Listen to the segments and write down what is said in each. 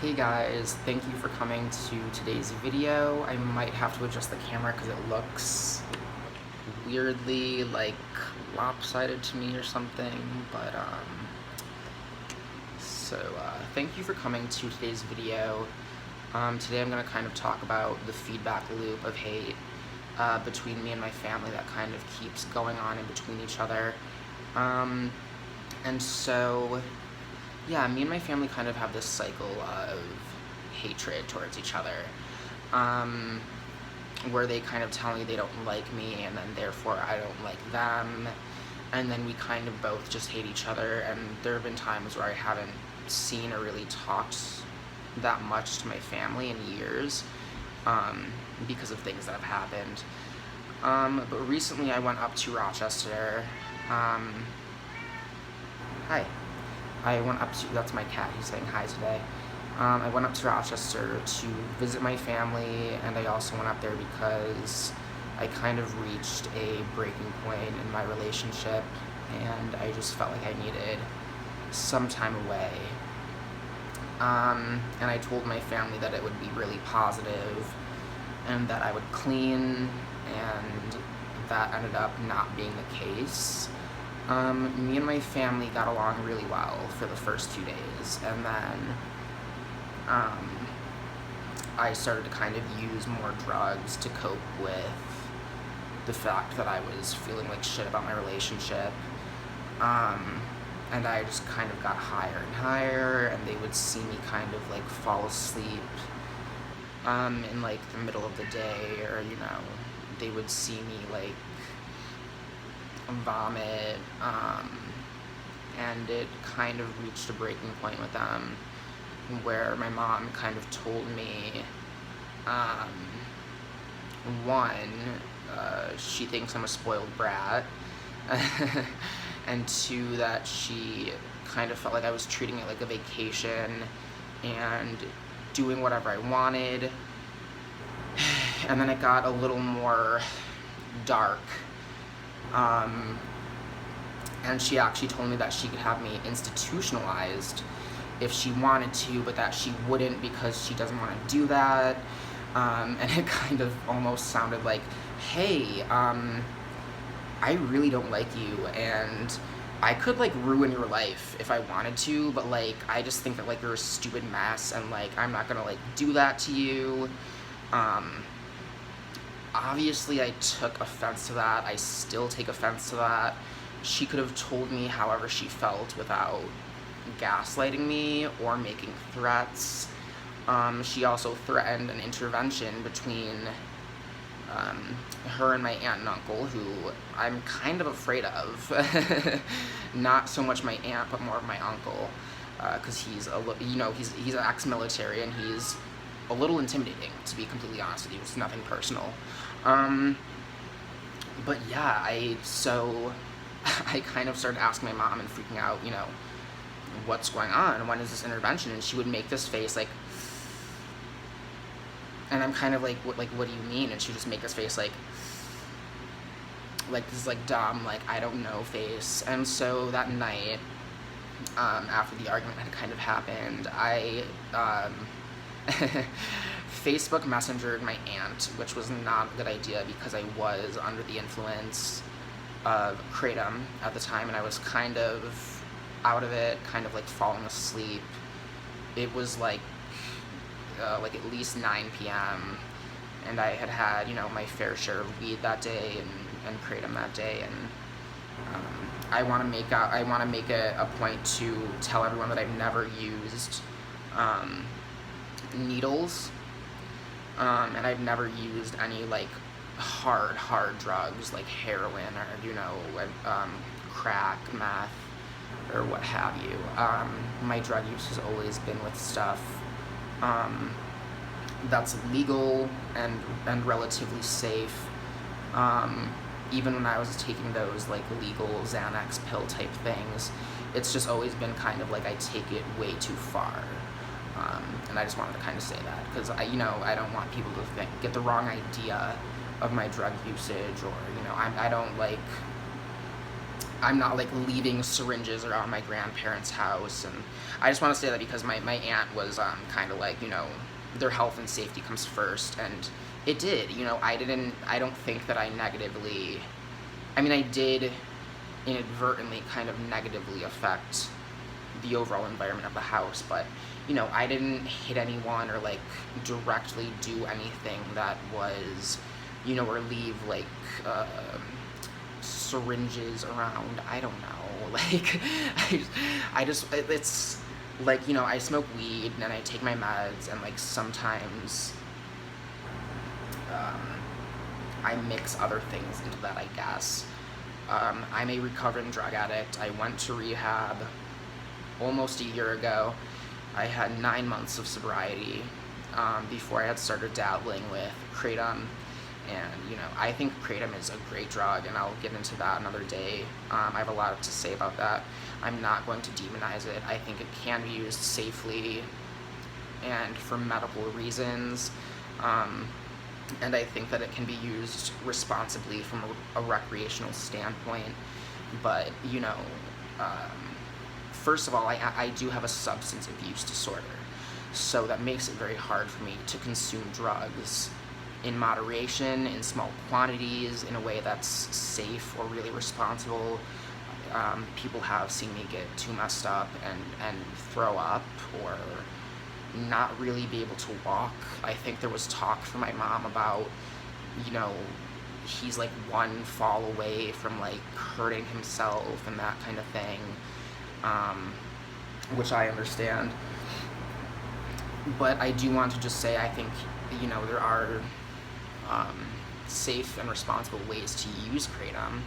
Hey guys, thank you for coming to today's video. I might have to adjust the camera because it looks weirdly like lopsided to me or something, but thank you for coming to today's video. Today I'm going to kind of talk about the feedback loop of hate between me and my family that kind of keeps going on in between each other. Yeah, me and my family kind of have this cycle of hatred towards each other, where they kind of tell me they don't like me, and then therefore I don't like them, and then we kind of both just hate each other. And there have been times where I haven't seen or really talked that much to my family in years, because of things that have happened. But recently I went up to Rochester. Hi. That's my cat, he's saying hi today. I went up to Rochester to visit my family, and I also went up there because I kind of reached a breaking point in my relationship, and I just felt like I needed some time away. And I told my family that it would be really positive, and that I would clean, and that ended up not being the case. Me and my family got along really well for the first few days, and then I started to kind of use more drugs to cope with the fact that I was feeling like shit about my relationship, and I just kind of got higher and higher, and they would see me kind of like fall asleep in like the middle of the day, or they would see me like vomit, and it kind of reached a breaking point with them where my mom kind of told me, one, she thinks I'm a spoiled brat, and two, that she kind of felt like I was treating it like a vacation and doing whatever I wanted. And then it got a little more dark. And she actually told me that she could have me institutionalized if she wanted to, but that she wouldn't because she doesn't want to do that. And it kind of almost sounded like, hey, I really don't like you, and I could like ruin your life if I wanted to, but like I just think that like you're a stupid mess, and like I'm not gonna like do that to you. Obviously I took offense to that. I still take offense to that. She could have told me however she felt without gaslighting me or making threats. She also threatened an intervention between her and my aunt and uncle, who I'm kind of afraid of. Not so much my aunt, but more of my uncle, because he's he's ex-military, and he's a little intimidating, to be completely honest with you. It's nothing personal. But yeah, I kind of started asking my mom and freaking out, what's going on? When is this intervention? And she would make this face like, and I'm kind of like, what do you mean? And she would just make this face like this like dumb, like I don't know face. And so that night, after the argument had kind of happened, I Facebook Messengered my aunt, which was not a good idea because I was under the influence of kratom at the time, and I was kind of out of it, kind of like falling asleep. It was like at least 9 p.m. and I had my fair share of weed that day and kratom that day, and I want to make it a point to tell everyone that I've never used needles, and I've never used any like hard drugs like heroin or crack, meth, or what have you. My drug use has always been with stuff that's legal and relatively safe. Even when I was taking those like legal Xanax pill type things, it's just always been kind of like I take it way too far. And I just wanted to kind of say that because I don't want people to get the wrong idea of my drug usage, or I don't like I'm not like leaving syringes around my grandparents' house. And I just want to say that because my aunt was kind of like, their health and safety comes first, and it did. I don't think that I negatively, I mean, I did inadvertently kind of negatively affect the overall environment of the house, but I didn't hit anyone or like directly do anything that was, or leave like syringes around. I don't know. Like, it's like, I smoke weed and I take my meds, and like sometimes I mix other things into that, I guess. I'm a recovering drug addict. I went to rehab almost a year ago. I had 9 months of sobriety before I had started dabbling with kratom. And, I think kratom is a great drug, and I'll get into that another day. I have a lot to say about that. I'm not going to demonize it. I think it can be used safely and for medical reasons. And I think that it can be used responsibly from a recreational standpoint. But, first of all, I do have a substance abuse disorder. So that makes it very hard for me to consume drugs in moderation, in small quantities, in a way that's safe or really responsible. People have seen me get too messed up and throw up, or not really be able to walk. I think there was talk from my mom about, he's like one fall away from like hurting himself and that kind of thing, which I understand. But I do want to just say, I think, there are safe and responsible ways to use kratom,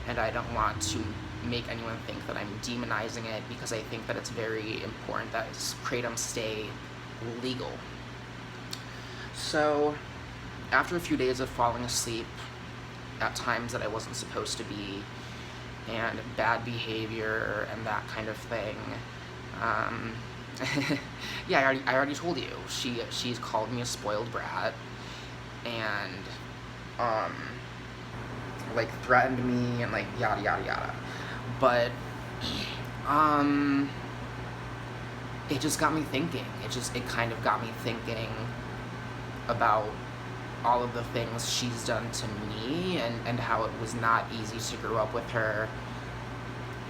and I don't want to make anyone think that I'm demonizing it, because I think that it's very important that kratom stay legal. So, after a few days of falling asleep at times that I wasn't supposed to be, and bad behavior and that kind of thing, yeah, I already told you, she's called me a spoiled brat, and like threatened me and like yada yada yada. But it just got me thinking. It kind of got me thinking about all of the things she's done to me, and how it was not easy to grow up with her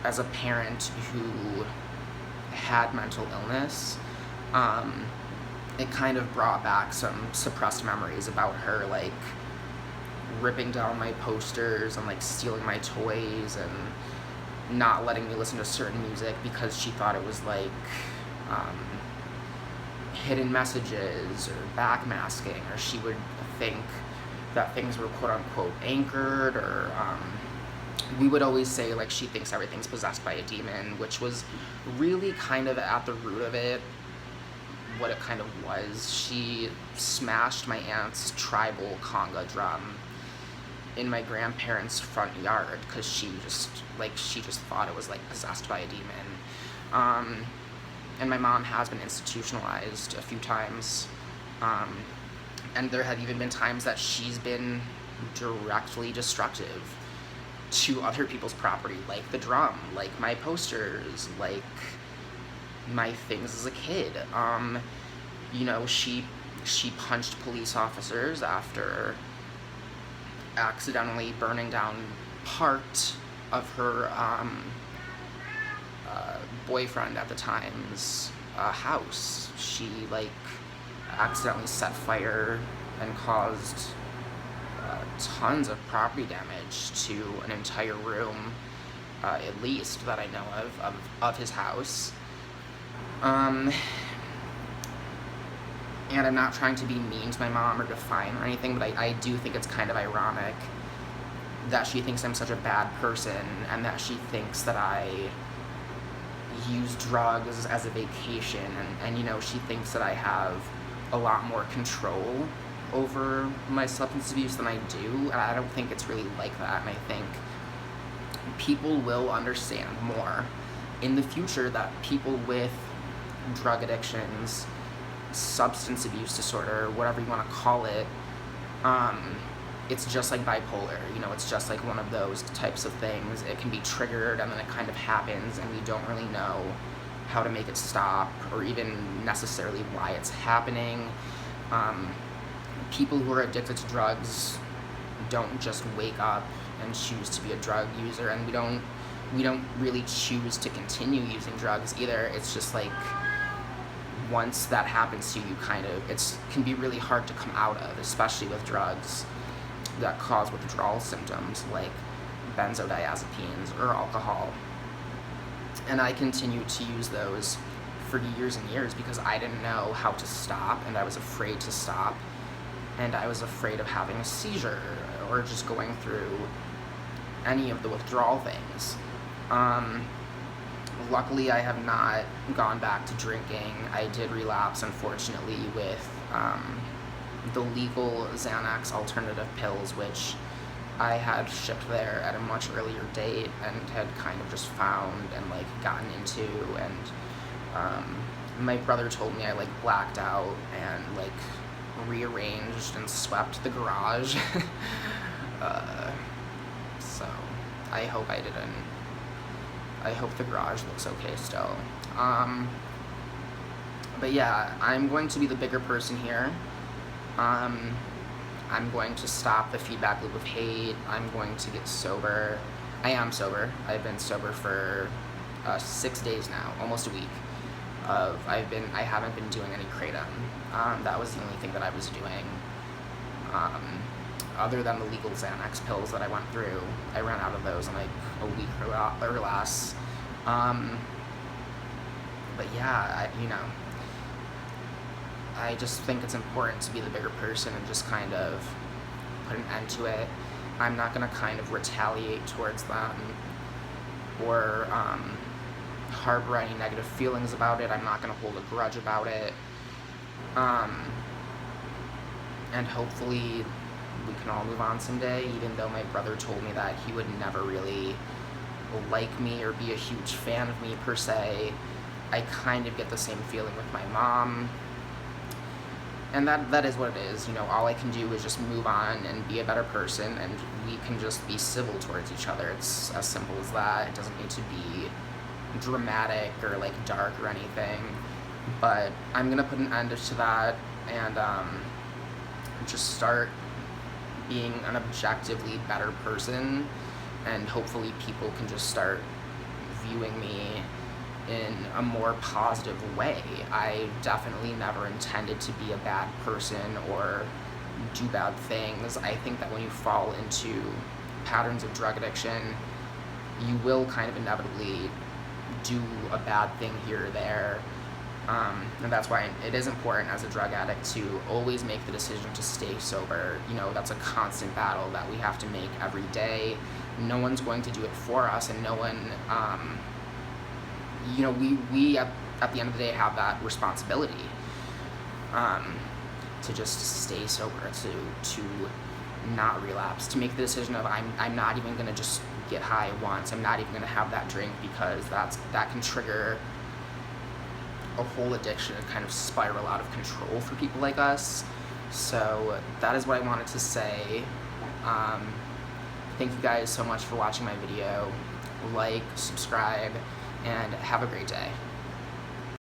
as a parent who had mental illness. It kind of brought back some suppressed memories about her, like ripping down my posters and like stealing my toys and not letting me listen to certain music because she thought it was like hidden messages or backmasking, or she would think that things were quote unquote anchored, or we would always say like she thinks everything's possessed by a demon, which was really kind of at the root of it. What it kind of was, she smashed my aunt's tribal conga drum in my grandparents' front yard because she just thought it was like possessed by a demon. And my mom has been institutionalized a few times, and there have even been times that she's been directly destructive to other people's property, like the drum, like my posters, like my things as a kid. She punched police officers after accidentally burning down part of her boyfriend at the time's house. She like accidentally set fire and caused tons of property damage to an entire room, at least that I know of his house. And I'm not trying to be mean to my mom or define or anything, but I do think it's kind of ironic that she thinks I'm such a bad person, and that she thinks that I use drugs as a vacation, and she thinks that I have a lot more control over my substance abuse than I do, and I don't think it's really like that. And I think people will understand more in the future that people with drug addictions, substance abuse disorder, whatever you want to call it, it's just like bipolar, it's just like one of those types of things. It can be triggered and then it kind of happens and we don't really know how to make it stop or even necessarily why it's happening. People who are addicted to drugs don't just wake up and choose to be a drug user, and we don't really choose to continue using drugs either. It's just like once that happens to you, it can be really hard to come out of, especially with drugs that cause withdrawal symptoms like benzodiazepines or alcohol. And I continued to use those for years and years because I didn't know how to stop, and I was afraid to stop, and I was afraid of having a seizure or just going through any of the withdrawal things. Luckily, I have not gone back to drinking. I did relapse, unfortunately, with the legal Xanax alternative pills, which I had shipped there at a much earlier date and had kind of just found and like gotten into, and my brother told me I like blacked out and like rearranged and swept the garage. So I hope I didn't. I hope the garage looks okay still. But yeah, I'm going to be the bigger person here. I'm going to stop the feedback loop of hate. I'm going to get sober. I am sober. I've been sober for 6 days now, almost a week. I haven't been doing any kratom. That was the only thing that I was doing. Other than the legal Xanax pills that I went through, I ran out of those in like a week or less. But yeah, I just think it's important to be the bigger person and just kind of put an end to it. I'm not going to kind of retaliate towards them or harbor any negative feelings about it. I'm not going to hold a grudge about it. And hopefully we can all move on someday, even though my brother told me that he would never really like me or be a huge fan of me per se. I kind of get the same feeling with my mom. And that is what it is. All I can do is just move on and be a better person, and we can just be civil towards each other. It's as simple as that. It doesn't need to be dramatic or like dark or anything. But I'm gonna put an end to that and just start being an objectively better person, and hopefully people can just start viewing me in a more positive way. I definitely never intended to be a bad person or do bad things. I think that when you fall into patterns of drug addiction, you will kind of inevitably do a bad thing here or there. And that's why it is important as a drug addict to always make the decision to stay sober. That's a constant battle that we have to make every day. No one's going to do it for us, and no one, we at the end of the day have that responsibility to just stay sober, to not relapse, to make the decision of I'm not even going to just get high once. I'm not even going to have that drink, because that can trigger a whole addiction and kind of spiral out of control for people like us. So that is what I wanted to say. Thank you guys so much for watching my video. Like, subscribe, and have a great day.